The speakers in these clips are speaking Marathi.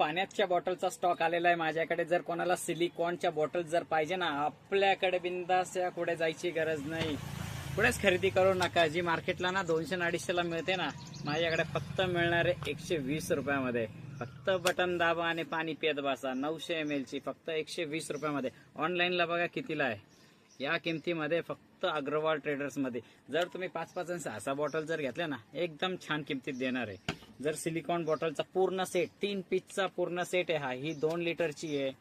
पाण्याच्या बॉटलचा स्टॉक आलेला आहे माझ्याकडे. जर कोणाला सिलिकॉनच्या बॉटल जर पाहिजे ना, आपल्याकडे बिंदास या, कुठे जायची गरज नाही, कुठेच खरेदी करू नका. जी मार्केटला ना 200-250 ला मिळते ना, माझ्याकडे फक्त मिळणारे 120 रुपयामध्ये. फक्त बटन दाबा आणि पाणी पित बसा. 900 ml ची फक्त 120 रुपयामध्ये. ऑनलाईनला बघा कितीला आहे. या किमतीमध्ये फक्त अग्रवाल ट्रेडर्स मध्ये. जर तुम्ही 5-5 आणि 6 बॉटल जर घेतल्या ना, एकदम छान किमतीत देणार आहे. जर सिलिकॉन बॉटलचा पूर्ण सेट 3 पीसचा पूर्ण सेट आहे हा. ही 2 लिटरची आहे.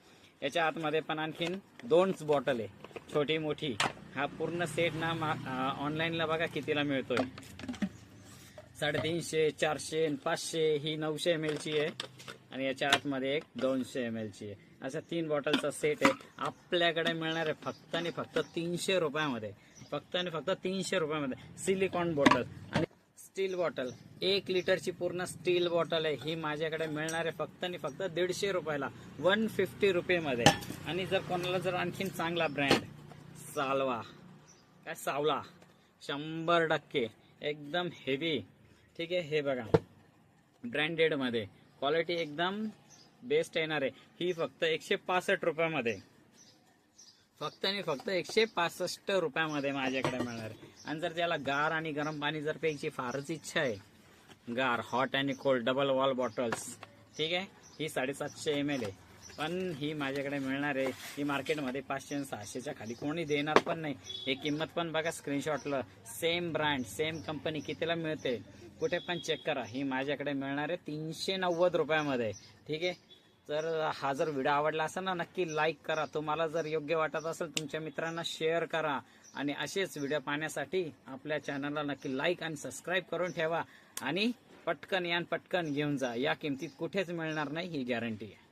याच्या आतमध्ये पण आणखीन 2 बॉटल आहे, छोटी मोठी. हा पूर्ण सेट ना ऑनलाईनला बघा कितीला मिळतोय. 350, 400, 500. ही 900 ml ची आहे आणि याच्या आतमध्ये एक 200 ml ची आहे. अशा 3 बॉटलचा सेट आहे. आपल्याकडे मिळणार आहे फक्त आणि फक्त 300 रुपयामध्ये. फक्त आणि फक्त 300 रुपयामध्ये. सिलिकॉन बॉटल आणि स्टील बॉटल 1 लिटरची पूर्ण स्टील बॉटल आहे. ही माझ्याकडे मिळणार आहे फक्त आणि फक्त 150 रुपयाला, 150 रुपये. आणि जर कोणाला जर आणखीन चांगला ब्रँड सालवा काय सावला 100% एकदम हेवी, ठीक आहे. हे बघा ब्रँडेड मध्ये क्वालिटी एकदम बेस्ट येणार आहे. ही फक्त 165 रुपयामध्ये. फक्त आणि फक्त 165 रुपयामध्ये माझ्याकडे मिळणार आहे. आणि जर त्याला गार आणि गरम पाणी जर प्यायची फारच इच्छा आहे, गार हॉट आणि कोल्ड डबल वॉल बॉटल्स, ठीक आहे. ही 750 ml आहे. पण ही माझ्याकडे मिळणार आहे. ही मार्केटमध्ये 500 आणि 600च्या खाली कोणी देणार पण नाही. हे किंमत पण बघा स्क्रीनशॉटला. सेम ब्रँड सेम कंपनी कितीला मिळते कुठे पण चेक करा. ही माझ्याकडे मिळणार आहे 390 रुपयामध्ये, ठीक आहे. तर हा जर व्हिडिओ आवडला असेल ना, नक्की लाईक करा. तुम्हाला जर योग्य वाटत असेल तुमच्या मित्रांना शेअर करा. आणि असेच व्हिडिओ पाहण्यासाठी आपल्या चॅनलला नक्की लाईक आणि सबस्क्राईब करून ठेवा. आणि पटकन या पटकन घेऊन जा. या किमतीत कुठेच मिळणार नाही, ही गॅरंटी आहे.